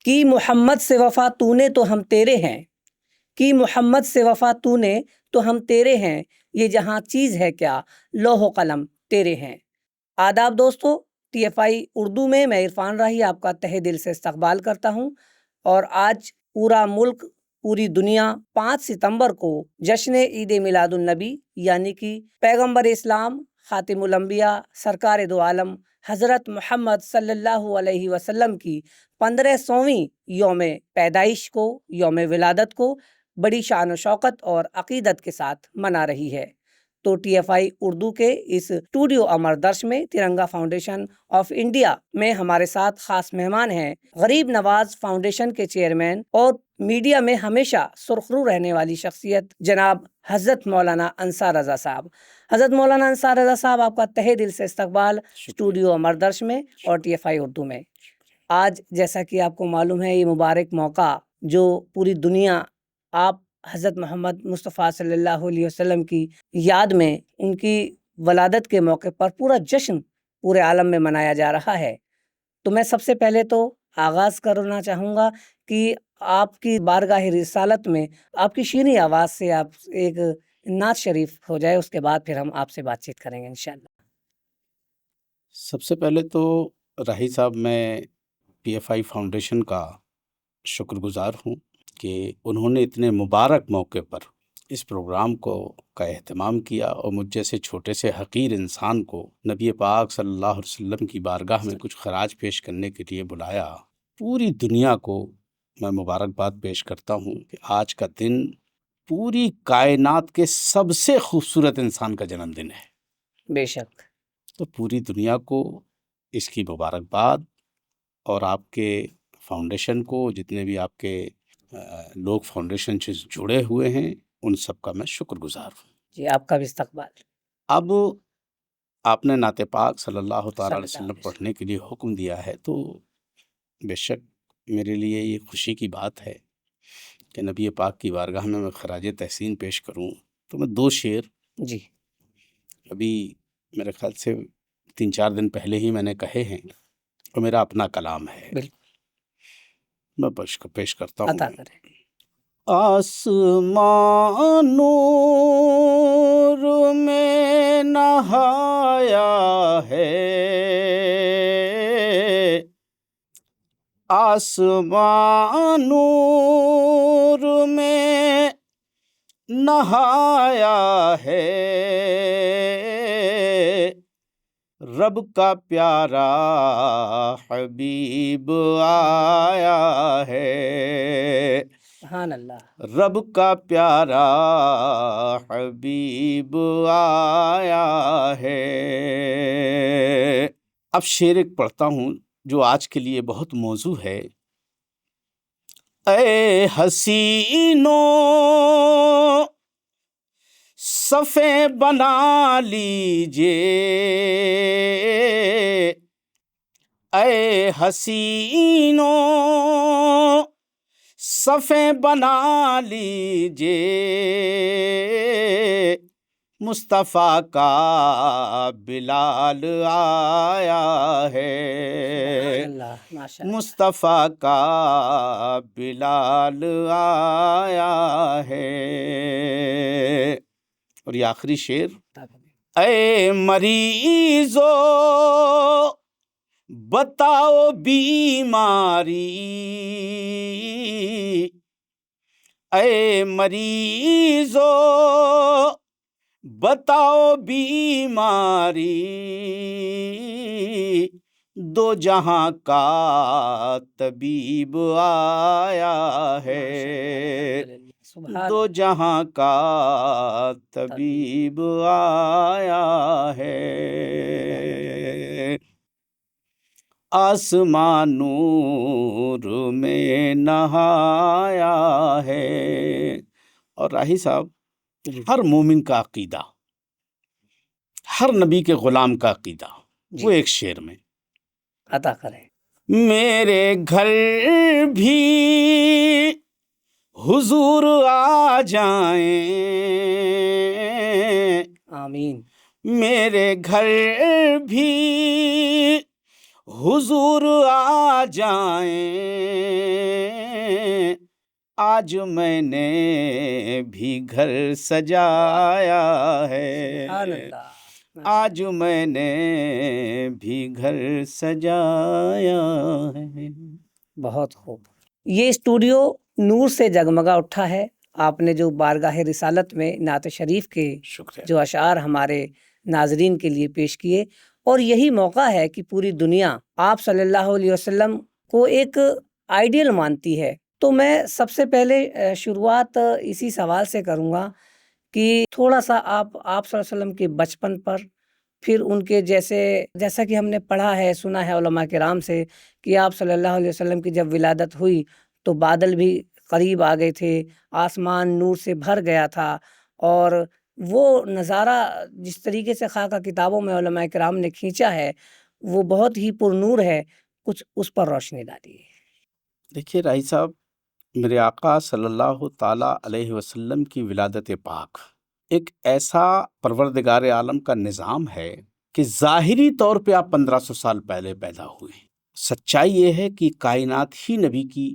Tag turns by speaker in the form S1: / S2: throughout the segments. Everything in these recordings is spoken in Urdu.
S1: کی محمد سے وفا تو نے تو ہم تیرے ہیں، کی محمد سے وفا تو نے تو ہم تیرے ہیں، یہ جہاں چیز ہے کیا لوح و قلم تیرے ہیں۔ آداب دوستو، ٹی ایف آئی اردو میں عرفان راہی آپ کا تہہ دل سے استقبال کرتا ہوں، اور آج پورا ملک، پوری دنیا 5 ستمبر کو جشن عید میلاد النبی یعنی کہ پیغمبر اسلام خاتم الانبیاء سرکار دو عالم حضرت محمد صلی اللہ علیہ وسلم کی 1500ویں یوم پیدائش کو، یوم ولادت کو بڑی شان و شوقت اور عقیدت کے ساتھ منا رہی ہے۔ تو ٹی ایف آئی اردو کے اس اسٹوڈیو امر درش میں ترنگا فاؤنڈیشن آف انڈیا میں ہمارے ساتھ خاص مہمان ہیں غریب نواز فاؤنڈیشن کے چیئرمین اور میڈیا میں ہمیشہ سرخرو رہنے والی شخصیت جناب حضرت مولانا انصار رضا صاحب۔ حضرت مولانا انصار رضا صاحب، آپ کا تہہ دل سے استقبال اسٹوڈیو امر درش میں اور ٹی ایف آئی اردو میں۔ آج جیسا کہ آپ کو معلوم ہے، یہ مبارک موقع جو پوری دنیا آپ حضرت محمد مصطفیٰ صلی اللہ علیہ وسلم کی یاد میں ان کی ولادت کے موقع پر پورا جشن پورے عالم میں منایا جا رہا ہے۔ تو میں سب سے پہلے تو آغاز کرنا چاہوں گا کہ آپ کی بارگاہ رسالت میں آپ کی شیریں آواز سے آپ ایک نعت شریف ہو جائے، اس کے بعد پھر ہم آپ سے بات چیت کریں گے انشاءاللہ۔
S2: سب سے پہلے تو راہی صاحب، میں پی ایف آئی فاؤنڈیشن کا شکر گزار ہوں کہ انہوں نے اتنے مبارک موقع پر اس پروگرام کا اہتمام کیا اور مجھ جیسے چھوٹے سے حقیر انسان کو نبی پاک صلی اللہ علیہ وسلم کی بارگاہ میں کچھ خراج پیش کرنے کے لیے بلایا۔ پوری دنیا کو میں مبارکباد پیش کرتا ہوں کہ آج کا دن پوری کائنات کے سب سے خوبصورت انسان کا جنم دن ہے۔
S1: بے شک۔
S2: تو پوری دنیا کو اس کی مبارکباد، اور آپ کے فاؤنڈیشن کو، جتنے بھی آپ کے لوگ فاؤنڈیشن سے جڑے ہوئے ہیں، ان سب کا میں شکر گزار ہوں۔
S1: جی، آپ کا بھی استقبال۔
S2: اب آپ نے نعت پاک صلی اللہ تعالیٰ علیہ وسلم پڑھنے کے لیے حکم دیا ہے، تو بے شک میرے لیے یہ خوشی کی بات ہے کہ نبی پاک کی بارگاہ میں خراج تحسین پیش کروں۔ تو میں 2 شعر
S1: جی،
S2: ابھی میرے خیال سے 3-4 دن پہلے ہی میں نے کہے ہیں، اور میرا اپنا کلام ہے،
S1: بالکل
S2: میں پیش کرتا ہوں۔
S1: عطا کریں۔
S2: آسمان نور میں نہایا ہے، آسمان نور میں نہایا ہے، رب کا پیارا حبیب آیا ہے،
S1: سبحان اللہ۔
S2: رب کا پیارا حبیب آیا ہے۔ اب شعر ایک پڑھتا ہوں جو آج کے لیے بہت موزوں ہے۔ اے حسینوں صفیں بنا لیجئے، اے حسینوں صفیں بنا لیجئے، مصطفیٰ کا بلال آیا ہے، مصطفیٰ کا بلال آیا ہے۔ اور یہ آخری شعر، اے مریضو بتاؤ بیماری، اے مریضو بتاؤ بیماری، 2 جہاں کا طبیب آیا ہے، 2 جہاں کا طبیب آیا ہے، آسمان نور میں نہایا ہے۔ اور راہی صاحب، ہر مومن کا عقیدہ، ہر نبی کے غلام کا عقیدہ، وہ ایک شعر میں
S1: عطا کریں۔
S2: میرے گھر بھی حضور آ جائیں،
S1: آمین۔
S2: میرے گھر بھی حضور آ جائیں، آج میں نے بھی گھر سجایا ہے،
S1: سبحان اللہ،
S2: آج میں نے بھی گھر سجایا ہے۔
S1: بہت خوب۔ یہ اسٹوڈیو نور سے جگمگا اٹھا ہے۔ آپ نے جو بارگاہ رسالت میں نعت شریف کے
S2: شکریہ۔
S1: جو اشعار ہمارے ناظرین کے لیے پیش کیے، اور یہی موقع ہے کہ پوری دنیا آپ صلی اللہ علیہ وسلم کو ایک آئیڈیل مانتی ہے۔ تو میں سب سے پہلے شروعات اسی سوال سے کروں گا کہ تھوڑا سا آپ صلی اللہ علیہ وسلم کے بچپن پر، پھر ان کے جیسا کہ ہم نے پڑھا ہے، سنا ہے علماء کرام سے کہ آپ صلی اللہ علیہ وسلم کی جب ولادت ہوئی تو بادل بھی قریب آ گئے تھے، آسمان نور سے بھر گیا تھا، اور وہ نظارہ جس طریقے سے خاکہ کتابوں میں علماء کرام نے کھینچا ہے وہ بہت ہی پر نور ہے۔ کچھ اس پر روشنی ڈالیے۔
S2: دیکھیے راہی صاحب، میرے آقا صلی اللہ تعالیٰ علیہ وسلم کی ولادت پاک ایک ایسا پروردگار عالم کا نظام ہے کہ ظاہری طور پہ آپ 1500 سال پہلے پیدا ہوئے۔ سچائی یہ ہے کہ کائنات ہی نبی کی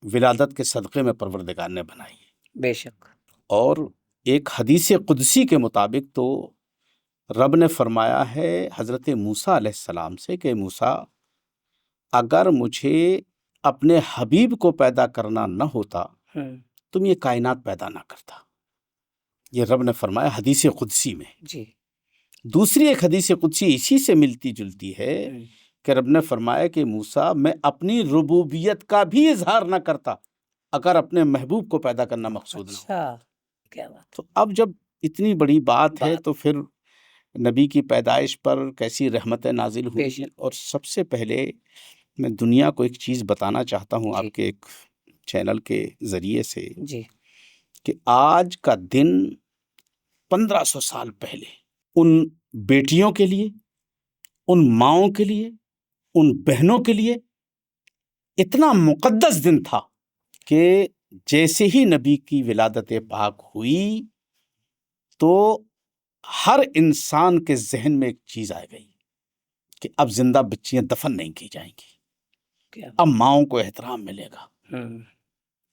S2: ولادت کے صدقے میں پروردگار نے بنائی ہے۔
S1: بے شک۔
S2: اور ایک حدیث قدسی کے مطابق تو رب نے فرمایا ہے حضرت موسیٰ علیہ السلام سے کہ موسیٰ، اگر مجھے اپنے حبیب کو پیدا کرنا نہ ہوتا تم یہ کائنات پیدا نہ کرتا۔ یہ رب نے فرمایا حدیث قدسی میں۔
S1: جی۔
S2: دوسری ایک حدیث قدسی اسی سے ملتی جلتی ہے کہ رب نے فرمایا کہ موسیٰ، میں اپنی ربوبیت کا بھی اظہار نہ کرتا اگر اپنے محبوب کو پیدا کرنا مقصود نہ ہو۔
S1: اچھا، کیا بات۔
S2: تو اب جب اتنی بڑی بات ہے تو پھر نبی کی پیدائش پر کیسی رحمتیں نازل ہوئی۔ اور سب سے پہلے میں دنیا کو ایک چیز بتانا چاہتا ہوں آپ کے ایک چینل کے ذریعے سے،
S1: جی،
S2: کہ آج کا دن 1500 سال پہلے ان بیٹیوں کے لیے، ان ماؤں کے لیے، ان بہنوں کے لیے اتنا مقدس دن تھا کہ جیسے ہی نبی کی ولادت پاک ہوئی تو ہر انسان کے ذہن میں ایک چیز آ گئی کہ اب زندہ بچیاں دفن نہیں کی جائیں گی، اب ماؤں کو احترام ملے گا،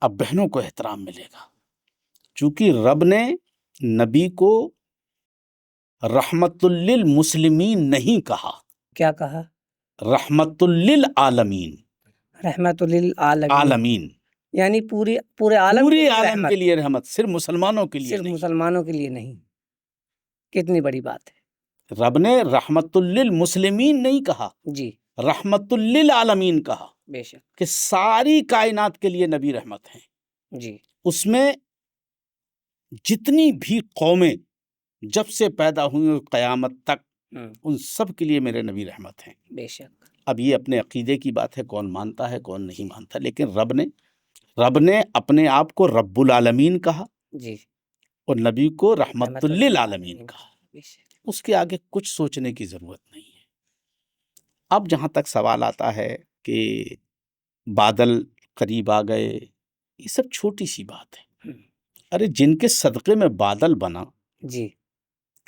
S2: اب بہنوں کو احترام ملے گا، چونکہ رب نے نبی کو رحمت للمسلمین نہیں کہا۔
S1: کیا کہا؟
S2: رحمت للعالمین۔
S1: رحمت للعالمین،
S2: عالمین
S1: یعنی پورے عالم
S2: کے لیے رحمت، صرف مسلمانوں کے لیے
S1: صرف
S2: نہیں۔
S1: مسلمانوں کے لیے نہیں۔ کتنی بڑی بات ہے۔
S2: رب نے رحمت للمسلمین نہیں کہا،
S1: جی،
S2: رحمت للعالمین کہا،
S1: بے شک،
S2: کہ ساری کائنات کے لیے نبی رحمت ہیں۔
S1: جی،
S2: اس میں جتنی بھی قومیں جب سے پیدا ہوئی قیامت تک ان سب کے لیے میرے نبی رحمت ہیں۔
S1: بے شک۔
S2: اب یہ اپنے عقیدے کی بات ہے، کون مانتا ہے کون نہیں مانتا، لیکن رب نے اپنے آپ کو رب العالمین کہا،
S1: جی،
S2: اور نبی کو رحمت للعالمین کہا۔
S1: بے شک۔
S2: اس کے آگے کچھ سوچنے کی ضرورت نہیں ہے۔ اب جہاں تک سوال آتا ہے کہ بادل قریب آ گئے، یہ سب چھوٹی سی بات ہے۔ ارے جن کے صدقے میں بادل بنا،
S1: جی،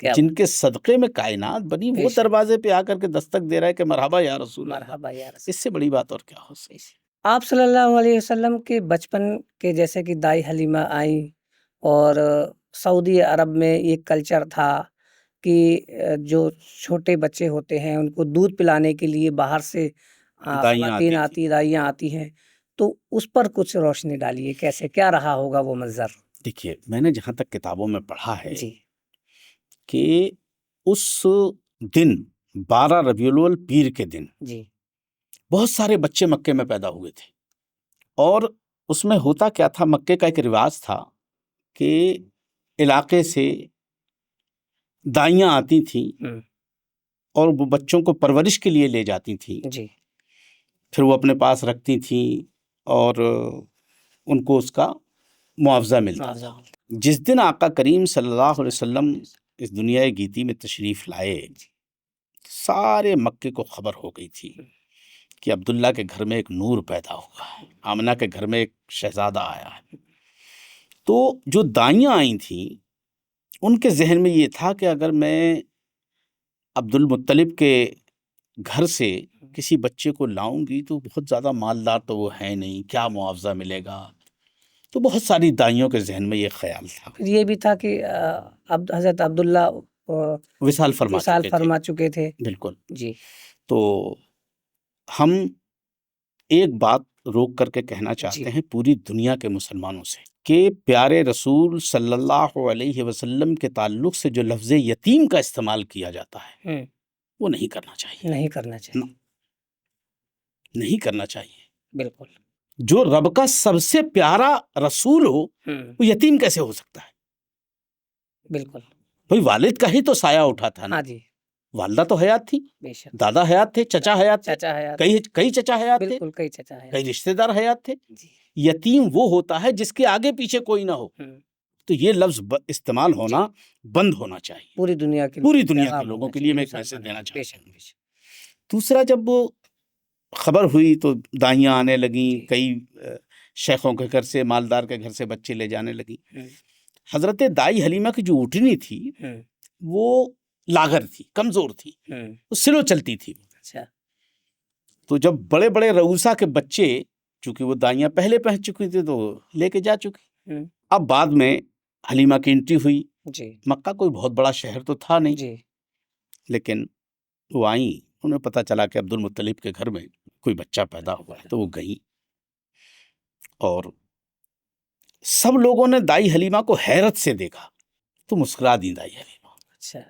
S2: جن کے صدقے میں کائنات بنی، وہ دروازے پہ آ کر کے دستک دے رہا ہے کہ مرحبا یا رسول اللہ،
S1: مرحبا یا رسول۔
S2: اس سے بڑی بات اور کیا ہو سکتی؟
S1: آپ صلی اللہ علیہ وسلم کے بچپن کے جیسے کہ دائی حلیمہ آئیں، اور سعودی عرب میں یہ کلچر تھا کہ جو چھوٹے بچے ہوتے ہیں ان کو دودھ پلانے کے لیے باہر سے خواتین دائیاں آتی ہیں، تو اس پر کچھ روشنی ڈالیے، کیسے کیا رہا ہوگا وہ منظر؟
S2: دیکھیے، میں نے جہاں تک کتابوں میں پڑھا ہے
S1: جی،
S2: کہ اس دن 12 ربیع الاول پیر کے دن
S1: جی،
S2: بہت سارے بچے مکے میں پیدا ہوئے تھے، اور اس میں ہوتا کیا تھا، مکے کا ایک رواج تھا کہ علاقے سے دائیاں آتی تھیں اور وہ بچوں کو پرورش کے لیے لے جاتی تھیں،
S1: جی،
S2: پھر وہ اپنے پاس رکھتی تھیں اور ان کو اس کا معاوضہ ملتا تھا۔ جس دن آقا کریم صلی اللہ علیہ وسلم اس دنیا گیتی میں تشریف لائے، سارے مکے کو خبر ہو گئی تھی کہ عبداللہ کے گھر میں ایک نور پیدا ہوا ہے، آمنہ کے گھر میں ایک شہزادہ آیا ہے۔ تو جو دائیاں آئی تھیں ان کے ذہن میں یہ تھا کہ اگر میں عبد المطلب کے گھر سے کسی بچے کو لاؤں گی تو بہت زیادہ مالدار تو وہ ہے نہیں، کیا معاوضہ ملے گا؟ تو بہت ساری دائیوں کے ذہن میں یہ خیال تھا،
S1: پھر یہ بھی تھا کہ حضرت عبداللہ
S2: وصال فرما
S1: وصال
S2: چکے تھے،
S1: فرما چکے تھے.
S2: بالکل.
S1: جی
S2: تو ہم ایک بات روک کر کے کہنا چاہتے ہیں پوری دنیا کے مسلمانوں سے کہ پیارے رسول صلی اللہ علیہ وسلم کے تعلق سے جو لفظ یتیم کا استعمال کیا جاتا ہے وہ نہیں کرنا چاہیے،
S1: نہیں کرنا چاہیے.
S2: نہیں کرنا چاہیے.
S1: بالکل.
S2: جو رب کا سب سے پیارا رسول ہو وہ یتیم کیسے ہو سکتا ہے؟
S1: بالکل.
S2: بھئی والد کا ہی تو سایہ اٹھا تھا نا.
S1: ہاں جی،
S2: والدہ تو حیات تھی،
S1: بے شک.
S2: دادا حیات تھے، چچا حیات تھے،
S1: چچا حیات.
S2: کئی چچا حیات تھے،
S1: بالکل، کئی چچا حیات.
S2: کئی رشتہ دار حیات تھے.
S1: جی.
S2: یتیم وہ ہوتا ہے جس کے آگے پیچھے کوئی نہ ہو. تو یہ لفظ استعمال ہونا بند ہونا چاہیے.
S1: پوری دنیا کے
S2: لوگوں کے لیے میں ایک میسج دینا
S1: بے
S2: چاہتا
S1: شک.
S2: ہوں. دوسرا، جب وہ خبر ہوئی تو دائیاں آنے لگیں، کئی شیخوں کے گھر سے، مالدار کے گھر سے بچے لے جانے لگی. حضرت دائی حلیمہ کی جو اٹھنی تھی وہ لاغر تھی، کمزور تھی، وہ سلو چلتی تھی.
S1: اچھا.
S2: تو جب بڑے بڑے رؤوسا کے بچے، چونکہ وہ دائیاں پہلے پہنچ چکی تھی تو لے کے جا چکی. اب بعد میں حلیمہ کی انٹری ہوئی.
S1: جی.
S2: مکہ کوئی بہت بڑا شہر تو تھا نہیں.
S1: جی.
S2: لیکن وہ آئیں، انہیں پتہ چلا کہ عبد المطلب کے گھر میں کوئی بچہ پیدا ہوا ہے، تو وہ گئیں اور سب لوگوں نے دائی حلیمہ کو حیرت سے دیکھا تو مسکرا دی دائی حلیمہ.
S1: اچھا.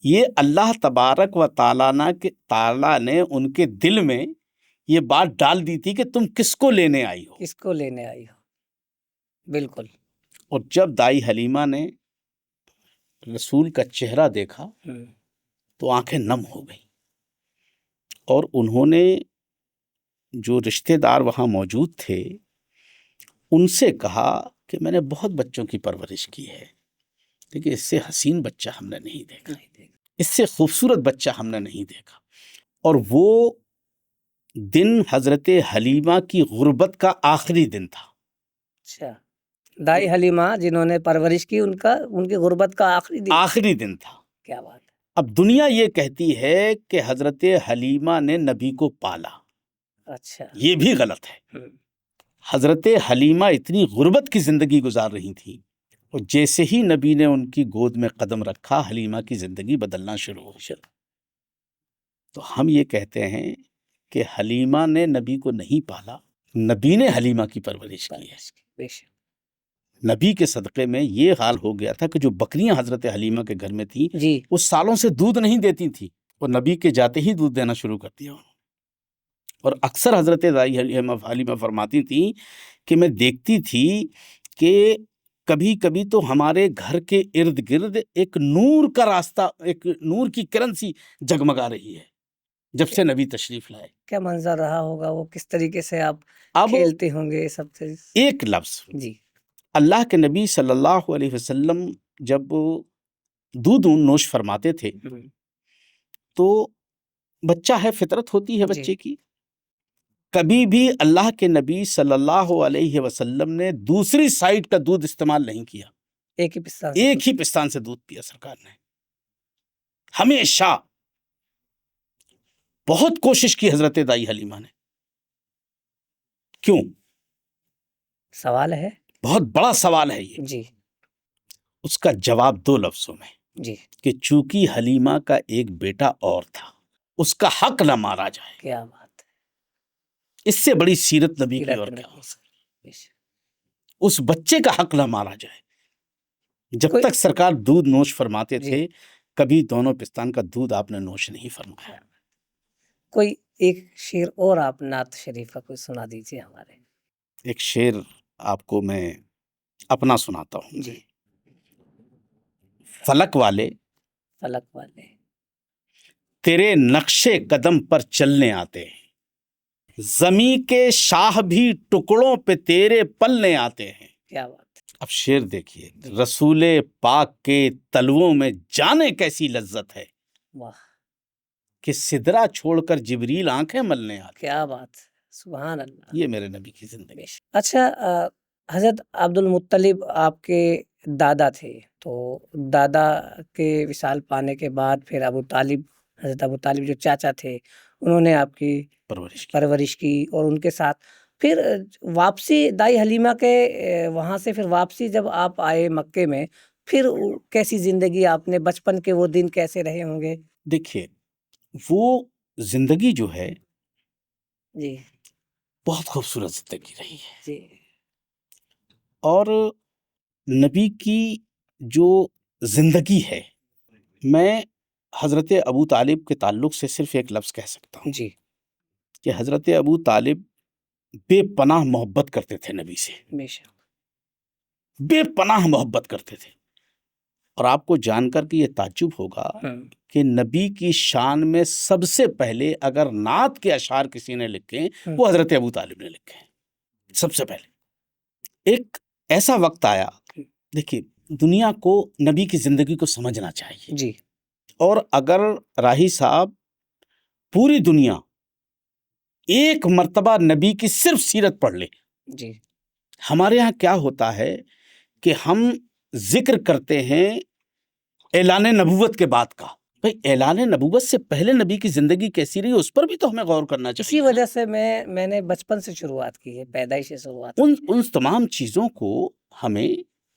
S2: یہ اللہ تبارک و تعالیٰ نے ان کے دل میں یہ بات ڈال دی تھی کہ تم کس کو لینے آئی ہو.
S1: کس کو لینے آئی ہو. بالکل.
S2: اور جب دائی حلیمہ نے رسول کا چہرہ دیکھا تو آنکھیں نم ہو گئیں، اور انہوں نے جو رشتہ دار وہاں موجود تھے ان سے کہا کہ میں نے بہت بچوں کی پرورش کی ہے لیکن اس سے حسین بچہ ہم نے نہیں دیکھا، اس سے خوبصورت بچہ ہم نے نہیں دیکھا. اور وہ دن حضرت حلیمہ کی غربت کا آخری دن تھا.
S1: اچھا. دائی حلیمہ جنہوں نے پرورش کی ان کی غربت کا آخری دن
S2: تھا.
S1: کیا بات ہے.
S2: اب دنیا یہ کہتی ہے کہ حضرت حلیمہ نے نبی کو پالا.
S1: اچھا.
S2: یہ بھی غلط ہے. حضرت حلیمہ اتنی غربت کی زندگی گزار رہی تھی، اور جیسے ہی نبی نے ان کی گود میں قدم رکھا حلیمہ کی زندگی بدلنا شروع ہو گئی. تو ہم یہ کہتے ہیں کہ حلیمہ نے نبی کو نہیں پالا، نبی نے حلیمہ کی پرورش کی ہے. نبی کے صدقے میں یہ حال ہو گیا تھا کہ جو بکریاں حضرت حلیمہ کے گھر میں تھیں
S1: جی.
S2: وہ سالوں سے دودھ نہیں دیتی تھی، اور نبی کے جاتے ہی دودھ دینا شروع کر دیا. اور اکثر حضرت دائی حلیمہ فرماتی تھیں کہ میں دیکھتی تھی کہ کبھی کبھی تو ہمارے گھر کے ارد گرد ایک نور کا راستہ، ایک نور کی کرن سی جگمگا رہی ہے جب سے نبی تشریف لائے.
S1: کیا منظر رہا ہوگا وہ، کس طریقے سے آپ
S2: اب
S1: کھیلتے ہوں گے سب سے.
S2: ایک لفظ،
S1: جی.
S2: اللہ کے نبی صلی اللہ علیہ وسلم جب دودھ نوش فرماتے تھے تو بچہ ہے، فطرت ہوتی ہے بچے کی. کبھی بھی اللہ کے نبی صلی اللہ علیہ وسلم نے دوسری سائڈ کا دودھ استعمال نہیں کیا. ایک ہی پستان سے دودھ پیا سرکار نے. ہمیشہ بہت کوشش کی حضرت دائی حلیمہ نے. کیوں؟
S1: سوال ہے،
S2: بہت بڑا سوال ہے یہ.
S1: جی.
S2: اس کا جواب دو لفظوں میں،
S1: جی.
S2: کہ چونکہ حلیمہ کا ایک بیٹا اور تھا، اس کا حق نہ مارا جائے.
S1: کیا بات ہے.
S2: اس سے بڑی سیرت نبی کی اور کیا ہو سکتی. اس بچے کا حق نہ مارا جائے. جب تک سرکار دودھ نوش فرماتے تھے کبھی دونوں پستان کا دودھ آپ نے نوش نہیں فرمایا.
S1: کوئی ایک شعر اور آپ نعت شریف کا کوئی سنا دیجیے ہمارے.
S2: ایک شعر آپ کو میں اپنا سناتا ہوں.
S1: جی.
S2: فلک والے تیرے نقشے قدم پر چلنے آتے ہیں، زمیں کے شاہ بھی ٹکڑوں پہ تیرے پلنے آتے ہیں.
S1: کیا بات.
S2: اب شعر دیکھیے، رسول پاک کے تلووں میں جانے کیسی لذت ہے.
S1: واہ.
S2: کہ سدرا چھوڑ کر جبریل آنکھیں ملنے آتے.
S1: کیا بات. سبحان اللہ.
S2: یہ میرے نبی کی زندگی.
S1: اچھا، حضرت عبد المطلب آپ کے دادا تھے، تو دادا کے وصال پانے کے بعد پھر ابو طالب حضرت ابو طالب جو چاچا تھے انہوں نے آپ کی پرورش کی، اور ان کے ساتھ پھر واپسی دائی حلیمہ کے وہاں سے پھر واپسی جب آپ آئے مکے میں، پھر کیسی زندگی آپ نے، بچپن کے وہ دن کیسے رہے ہوں گے؟
S2: دیکھیے وہ زندگی جو ہے
S1: جی
S2: بہت خوبصورت زندگی رہی ہے،
S1: جی
S2: اور نبی کی جو زندگی ہے، میں حضرت ابو طالب کے تعلق سے صرف ایک لفظ کہہ سکتا ہوں
S1: جی
S2: کہ حضرت ابو طالب بے پناہ محبت کرتے تھے نبی سے،
S1: بے شک،
S2: بے پناہ محبت کرتے تھے۔ اور آپ کو جان کر کے یہ تعجب ہوگا کہ نبی کی شان میں سب سے پہلے اگر نعت کے اشعار کسی نے لکھے وہ حضرت ابو طالب نے لکھے ہیں، سب سے پہلے۔ ایک ایسا وقت آیا، دیکھیے دنیا کو نبی کی زندگی کو سمجھنا چاہیے،
S1: جی
S2: اور اگر راہی صاحب پوری دنیا ایک مرتبہ نبی کی صرف سیرت پڑھ لے،
S1: جی
S2: ہمارے ہاں کیا ہوتا ہے کہ ہم ذکر کرتے ہیں اعلان نبوت کے بعد کا، بھئی اعلان نبوت سے پہلے نبی کی زندگی کیسی رہی اس پر بھی تو ہمیں غور کرنا چاہیے۔
S1: اسی وجہ سے میں نے بچپن سے شروعات کی ہے، پیدائش سے شروعات
S2: ان تمام چیزوں کو ہمیں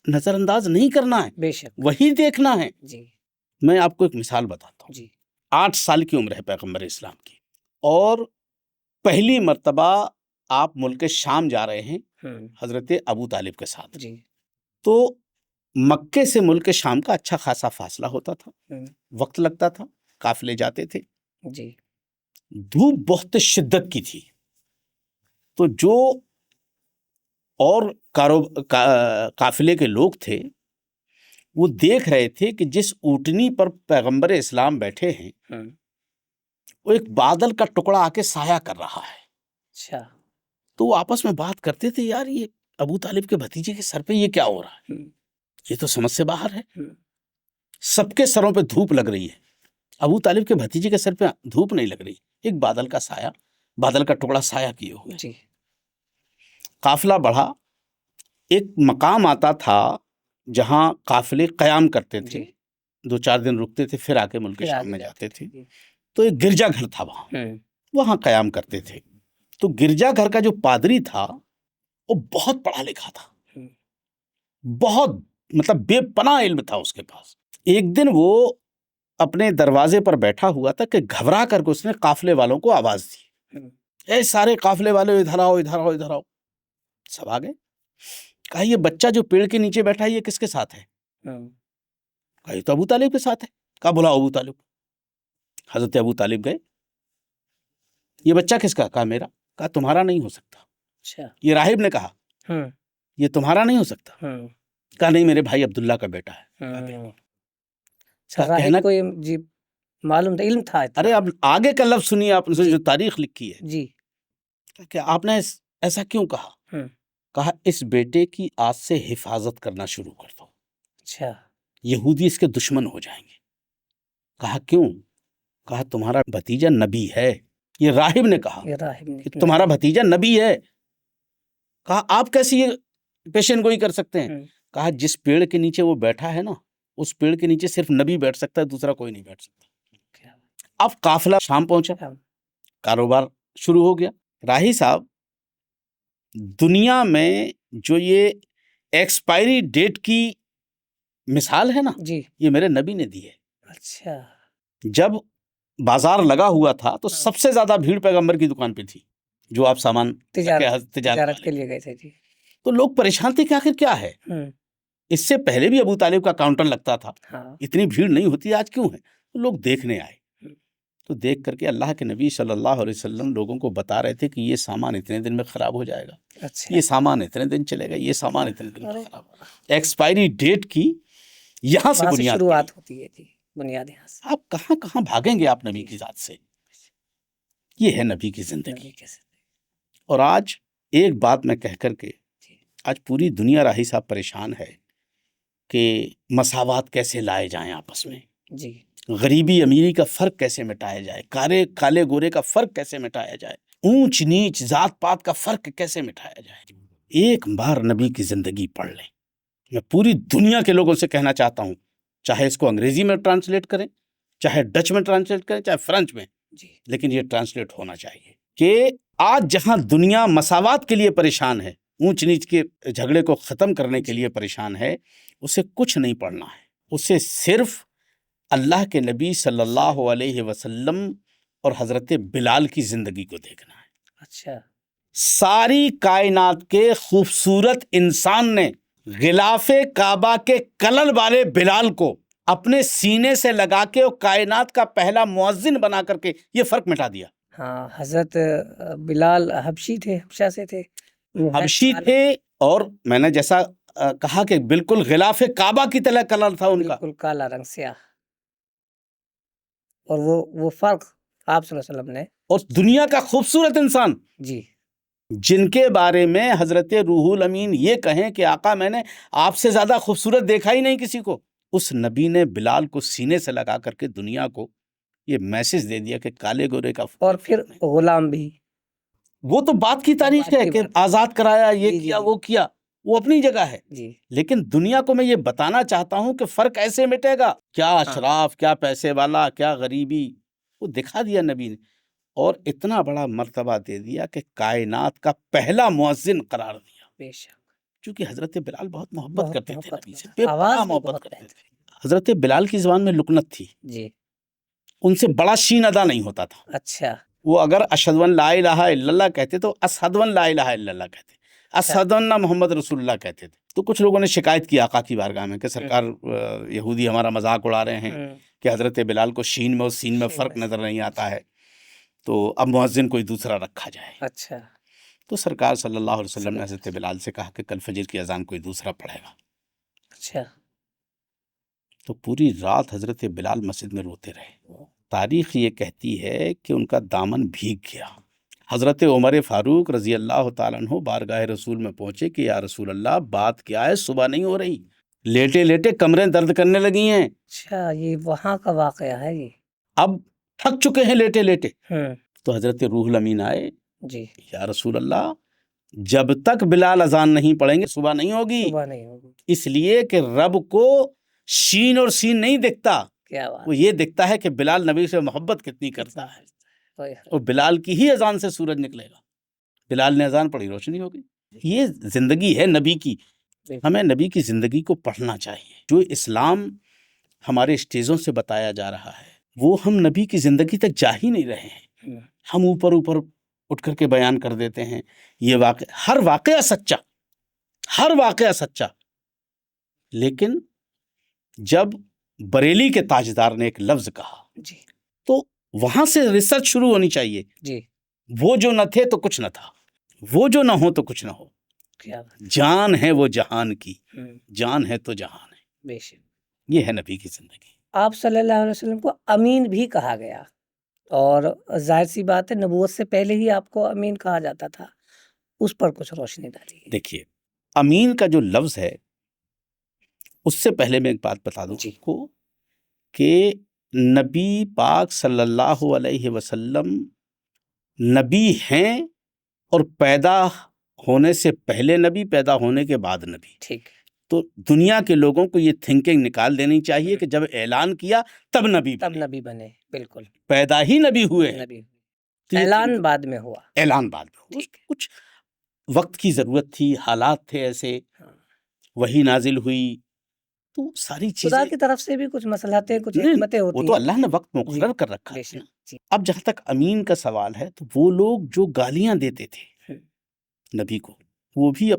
S2: نظر انداز نہیں کرنا ہے،
S1: بے شک،
S2: وہی دیکھنا ہے۔
S1: جی
S2: میں آپ کو ایک مثال بتاتا ہوں۔
S1: جی
S2: 8 سال کی عمر ہے پیغمبر اسلام کی، اور پہلی مرتبہ آپ ملک شام جا رہے ہیں حضرت ابو طالب کے ساتھ،
S1: جی
S2: تو مکے سے ملک شام کا اچھا خاصا فاصلہ ہوتا تھا، وقت لگتا تھا، قافلے جاتے تھے،
S1: جی
S2: دھوپ بہت شدت کی تھی، تو جو اور قافلے کے لوگ تھے وہ دیکھ رہے تھے کہ جس اونٹنی پر پیغمبر اسلام بیٹھے ہیں وہ ایک بادل کا ٹکڑا آ کے سایہ کر رہا ہے۔
S1: اچھا،
S2: تو وہ آپس میں بات کرتے تھے، یار یہ ابو طالب کے بھتیجے کے سر پہ یہ کیا ہو رہا ہے، یہ تو سمجھ سے باہر ہے، سب کے سروں پہ دھوپ لگ رہی ہے، ابو طالب کے بھتیجے کے سر پہ دھوپ نہیں لگ رہی، ایک بادل کا سایہ، بادل کا ٹکڑا سایہ کیے ہوئے۔
S1: جی
S2: قافلہ بڑھا، ایک مقام آتا تھا جہاں قافلے قیام کرتے تھے،
S1: جی
S2: 2-4 دن رکتے تھے، پھر آ کے ملک
S1: پھر
S2: شام
S1: آگے
S2: میں جاتے تھے،
S1: جی۔
S2: تو ایک گرجا گھر تھا وہاں قیام کرتے تھے۔ تو گرجا گھر کا جو پادری تھا وہ بہت پڑھا لکھا تھا، بہت مطلب بے پناہ علم تھا اس کے پاس۔ ایک دن وہ اپنے دروازے پر بیٹھا ہوا تھا کہ گھبرا کر کے اس نے قافلے والوں کو آواز دی، اے سارے قافلے والے ادھر آؤ ادھر آؤ ادھر آؤ۔ سب آ گئے، کہا یہ بچہ جو پیڑ کے نیچے بیٹھا ہے یہ کس کے ساتھ ہے؟ کہا یہ تو ابو طالب کے ساتھ ہے۔ کہا بلاؤ ابو طالب۔ حضرت ابو طالب گئے، یہ بچہ کس کا؟ کہا میرا۔ کہا تمہارا نہیں ہو سکتا۔
S1: اچھا،
S2: یہ راہب نے کہا یہ تمہارا نہیں ہو سکتا۔ کہا نہیں میرے بھائی عبداللہ کا بیٹا ہے۔
S1: راہب کو جی معلوم تھا، علم تھا۔
S2: ارے اب آگے کا لفظ سنیے آپ نے جو تاریخ لکھی ہے
S1: جی،
S2: کہ آپ نے ایسا کیوں کہا؟ کہا اس بیٹے کی آج سے حفاظت کرنا شروع کر دو،
S1: اچھا،
S2: یہودی اس کے دشمن ہو جائیں گے۔ کہا کیوں؟ کہا تمہارا بھتیجا نبی ہے۔ یہ راہب نے کہا کہ تمہارا بھتیجا نبی ہے۔ کہا آپ کیسی یہ پیشن گوئی کر سکتے ہیں؟ کہا جس پیڑ کے نیچے وہ بیٹھا ہے نا اس پیڑ کے نیچے صرف نبی بیٹھ سکتا ہے، دوسرا کوئی نہیں بیٹھ سکتا۔ اب قافلہ شام پہنچا، کاروبار شروع ہو گیا۔ راہی صاحب دنیا میں جو یہ ایکسپائری ڈیٹ کی مثال ہے نا
S1: جی،
S2: یہ میرے نبی نے دی ہے۔
S1: اچھا،
S2: جب بازار لگا ہوا تھا تو سب سے زیادہ بھیڑ پیغمبر کی دکان پہ تھی، جو آپ سامان
S1: تجارت کے لیے گئے تھے۔ جی،
S2: تو لوگ پریشان تھے کہ آخر کیا ہے۔ اس سے پہلے بھی ابو طالب کا کاؤنٹر لگتا تھا، اتنی بھیڑ نہیں ہوتی، آج کیوں ہے؟ تو لوگ دیکھنے آئے، تو دیکھ کر کے اللہ کے نبی صلی اللہ علیہ وسلم لوگوں کو بتا رہے تھے کہ یہ سامان اتنے دن میں خراب ہو جائے گا، یہ سامان اتنے دن چلے گا، یہ سامان اتنے دن میں خراب ہوگا۔ ایکسپائری ڈیٹ کی یہاں سے
S1: شروعات ہوتی ہے۔ جی، بنیاد یہاں سے۔
S2: آپ کہاں کہاں بھاگیں گے آپ نبی کی ذات سے؟ یہ ہے نبی کی زندگی۔ اور آج ایک بات میں کہہ کر کے آج پوری دنیا راہی صاحب پریشان ہے کہ مساوات کیسے لائے جائیں آپس میں،
S1: جی،
S2: غریبی امیری کا فرق کیسے مٹایا جائے، کالے گورے کا فرق کیسے مٹایا جائے، اونچ نیچ ذات پات کا فرق کیسے مٹایا جائے۔ ایک بار نبی کی زندگی پڑھ لیں۔ میں پوری دنیا کے لوگوں سے کہنا چاہتا ہوں، چاہے اس کو انگریزی میں ٹرانسلیٹ کریں، چاہے ڈچ میں ٹرانسلیٹ کریں چاہے فرینچ میں،
S1: جی
S2: لیکن یہ ٹرانسلیٹ ہونا چاہیے کہ آج جہاں دنیا مساوات کے لیے پریشان ہے، اونچ نیچ کے جھگڑے کو ختم کرنے کے لیے پریشان ہے، اسے کچھ نہیں پڑھنا ہے، اسے صرف اللہ کے نبی صلی اللہ علیہ وسلم اور حضرت بلال کی زندگی کو دیکھنا ہے۔
S1: اچھا
S2: ساری کائنات کے خوبصورت انسان نے غلاف کعبہ کے کلر والے بلال کو اپنے سینے سے لگا کے اور کائنات کا پہلا مؤذن بنا کر کے یہ فرق مٹا دیا۔
S1: ہاں، حضرت بلال حبشی تھے، حبشہ سے تھے،
S2: حبشی تھے، اور میں نے جیسا کہا کہ بالکل غلاف کعبہ کی طرح کلر تھا ان کا،
S1: بالکل کالا رنگ سیاہ، اور وہ فرق آپ صلی اللہ علیہ وسلم نے،
S2: اور دنیا کا خوبصورت انسان
S1: جی
S2: جن کے بارے میں حضرت روح الامین یہ کہیں کہ آقا میں نے آپ سے زیادہ خوبصورت دیکھا ہی نہیں کسی کو، اس نبی نے بلال کو سینے سے لگا کر کے دنیا کو یہ میسج دے دیا کہ کالے گورے کا
S1: اور پھر غلام بھی،
S2: وہ تو بات کی تاریخ ہے کہ آزاد کرایا، یہ کیا وہ کیا، وہ اپنی جگہ ہے،
S1: جی
S2: لیکن دنیا کو میں یہ بتانا چاہتا ہوں کہ فرق ایسے مٹے گا، کیا اشراف، کیا پیسے والا، کیا غریبی، وہ دکھا دیا نبی نے، اور اتنا بڑا مرتبہ دے دیا کہ کائنات کا پہلا مؤذن قرار دیا۔
S1: بے شک،
S2: چونکہ حضرت بلال بہت محبت کرتے تھے نبی سے،
S1: آواز
S2: بے پناہ
S1: بھی
S2: محبت
S1: بہت
S2: کرتے تھے۔ حضرت بلال کی زبان میں لکنت تھی،
S1: جی
S2: ان سے بڑا شین ادا نہیں ہوتا تھا،
S1: اچھا
S2: وہ اگر اشہد ان لا الہ الا اللہ کہتے تو اشہد ان لا الہ الا اللہ کہتے، اشہد ان محمد رسول اللہ کہتے تھے۔ تو کچھ لوگوں نے شکایت کی آقا کی بارگاہ میں کہ سرکار یہودی ہمارا مذاق اڑا رہے ہیں کہ حضرت بلال کو شین میں اور سین میں فرق نظر نہیں آتا ہے، تو اب مؤذن کوئی دوسرا رکھا جائے۔
S1: اچھا
S2: تو سرکار صلی اللہ علیہ وسلم نے حضرت بلال سے کہا کہ کل فجر کی اذان کوئی دوسرا پڑھے گا۔
S1: اچھا
S2: تو پوری رات حضرت بلال مسجد میں روتے رہے۔ تاریخ یہ کہتی ہے کہ ان کا دامن بھیگ گیا۔ حضرت عمر فاروق رضی اللہ تعالیٰ عنہ بارگاہ رسول میں پہنچے کہ یا رسول اللہ بات کیا ہے، صبح نہیں ہو رہی، لیٹے لیٹے کمریں درد کرنے لگی ہیں۔
S1: اچھا، یہ وہاں کا واقعہ ہے یہ؟
S2: اب تھک چکے ہیں لیٹے لیٹے۔
S1: ہوں
S2: تو حضرت روح الامین آئے،
S1: جی
S2: یا رسول اللہ جب تک بلال اذان نہیں پڑھیں گے صبح نہیں ہوگی،
S1: صبح نہیں ہوگی،
S2: اس لیے کہ رب کو شین اور سین نہیں دکھتا،
S1: کیا بات،
S2: وہ یہ دکھتا ہے کہ بلال نبی سے محبت کتنی کرتا ہے، اور بلال کی ہی اذان سے سورج نکلے گا، بلال نے اذان پڑھی روشنی ہوگی۔ یہ زندگی ہے نبی کی، ہمیں نبی کی زندگی کو پڑھنا چاہیے۔ جو اسلام ہمارے اسٹیجوں سے بتایا جا رہا ہے وہ ہم نبی کی زندگی تک جا ہی نہیں رہے ہیں، ہم اوپر اٹھ کر کے بیان کر دیتے ہیں۔ یہ ہر واقعہ سچا، لیکن جب بریلی کے تاجدار نے ایک لفظ کہا
S1: جی
S2: تو وہاں سے ریسرچ شروع ہونی چاہیے۔
S1: جی
S2: وہ جو نہ تھے تو کچھ نہ تھا، وہ جو نہ ہو تو کچھ نہ ہو،
S1: کیا بات،
S2: جان ہے وہ جہان کی، جان ہے تو جہان ہے۔
S1: بے شک۔
S2: یہ ہے نبی کی زندگی۔
S1: آپ صلی اللہ علیہ وسلم کو امین بھی کہا گیا، اور ظاہر سی بات ہے نبوت سے پہلے ہی آپ کو امین کہا جاتا تھا، اس پر کچھ روشنی ڈالیے۔
S2: دیکھیے امین کا جو لفظ ہے اس سے پہلے میں ایک بات بتا دوں
S1: جی
S2: آپ کو کہ نبی پاک صلی اللہ علیہ وسلم نبی ہیں، اور پیدا ہونے سے پہلے نبی، پیدا ہونے کے بعد نبی۔
S1: ٹھیک،
S2: تو دنیا کے لوگوں کو یہ تھنکنگ نکال دینی چاہیے کہ جب اعلان کیا تب نبی
S1: تب
S2: بنے،
S1: نبی بنے، بالکل
S2: پیدا ہی نبی ہوئے ہیں۔
S1: نبی،
S2: تو یہ
S1: اعلان بعد میں ہوا،
S2: اعلان بعد میں
S1: ٹھیک،
S2: کچھ وقت کی ضرورت تھی، حالات تھے ایسے، وہی نازل ہوئی، تو ساری چیزیں
S1: خدا کی طرف سے بھی کچھ مصلحتیں، کچھ
S2: نہیں،
S1: حکمتیں ہوتی
S2: وہ
S1: ہیں۔
S2: تو اللہ نے وقت مقرر کر رکھا
S1: بے
S2: تھا نا۔
S1: شک، جی
S2: اب جہاں تک امین کا سوال ہے تو وہ لوگ جو گالیاں دیتے تھے نبی کو وہ بھی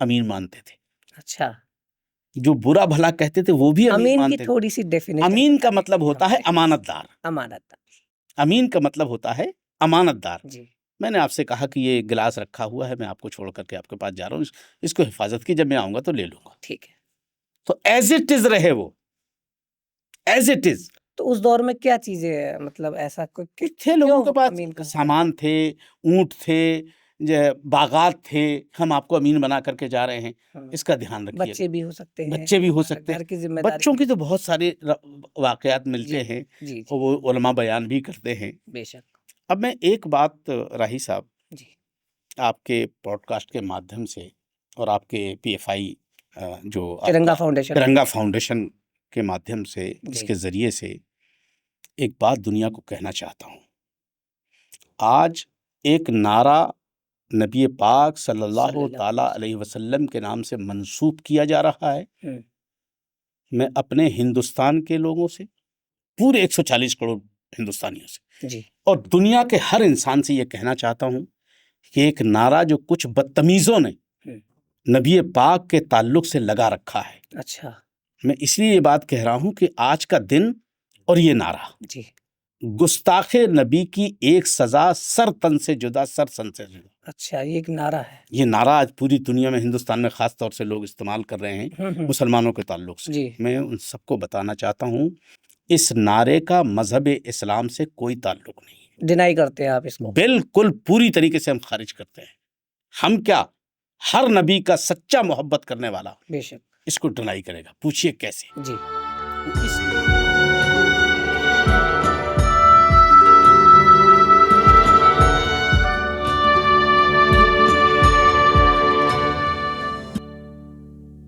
S2: امین مانتے تھے،
S1: اچھا،
S2: جو برا بھلا کہتے تھے وہ بھی امین
S1: امین کی
S2: مانتے تھے۔
S1: تھوڑی سی ڈیفینیشن،
S2: امین کا مطلب ہوتا ہے امانت دار،
S1: امانت،
S2: امین کا مطلب ہوتا ہے امانت دار۔
S1: جی
S2: میں نے آپ سے کہا کہ یہ گلاس رکھا ہوا ہے، میں آپ کو چھوڑ کر کے آپ کے پاس جا رہا ہوں، اس کو حفاظت کی، جب میں آؤں گا تو لے لوں گا،
S1: ٹھیک ہے۔
S2: تو ایز اٹ از رہے، وہ ایز اٹ از۔
S1: تو اس دور میں کیا چیزیں، مطلب ایسا کوئی
S2: تھے لوگوں کے
S1: امین
S2: پاس سامان تھے، اونٹ تھے، باغات تھے، ہم آپ کو امین بنا کر کے جا رہے ہیں، اس کا دھیان رکھیے۔
S1: بچے بھی ہو سکتے ہیں،
S2: بچے بھی ہو سکتے
S1: گھر کی ذمہ
S2: ہیں،
S1: داری،
S2: بچوں کی تو بہت سارے واقعات ملتے ہیں،
S1: جی
S2: اور وہ علماء بیان بھی کرتے ہیں۔
S1: بے شک،
S2: اب میں ایک بات راہی صاحب
S1: جی
S2: آپ کے پوڈ کاسٹ کے مادھیم سے اور آپ کے پی ایف آئی جو
S1: ترنگا فاؤنڈیشن،
S2: ترنگا فاؤنڈیشن کے مادھیم سے، اس
S1: جی
S2: کے ذریعے سے ایک بات دنیا کو کہنا چاہتا ہوں. آج ایک نعرہ نبی پاک صلی اللہ تعالیٰ علیہ وسلم کے نام سے منسوب کیا جا رہا ہے. میں اپنے ہندوستان کے لوگوں سے، پورے 140 کروڑ ہندوستانیوں سے
S1: جی
S2: اور دنیا کے ہر انسان سے یہ کہنا چاہتا ہوں کہ ایک نعرہ جو کچھ بدتمیزوں نے نبی پاک کے تعلق سے لگا رکھا ہے،
S1: اچھا
S2: میں اس لیے یہ بات کہہ رہا ہوں کہ آج کا دن اور یہ نعرہ
S1: جی
S2: گستاخ نبی کی ایک سزا سر تن سے جدا، سر سن سے جدا.
S1: اچھا، یہ ایک نعرہ ہے.
S2: یہ نعرہ آج پوری دنیا میں، ہندوستان میں خاص طور سے لوگ استعمال کر رہے ہیں مسلمانوں کے تعلق سے.
S1: جی
S2: میں ان سب کو بتانا چاہتا ہوں اس نعرے کا مذہب اسلام سے کوئی تعلق نہیں ہے.
S1: ڈینائی کرتے ہیں آپ اس کو؟
S2: بالکل پوری طریقے سے ہم خارج کرتے ہیں. ہم کیا، ہر نبی کا سچا محبت کرنے والا
S1: بے شک
S2: اس کو ڈینائی کرے گا؟ پوچھئے کیسے.
S1: جی
S2: اس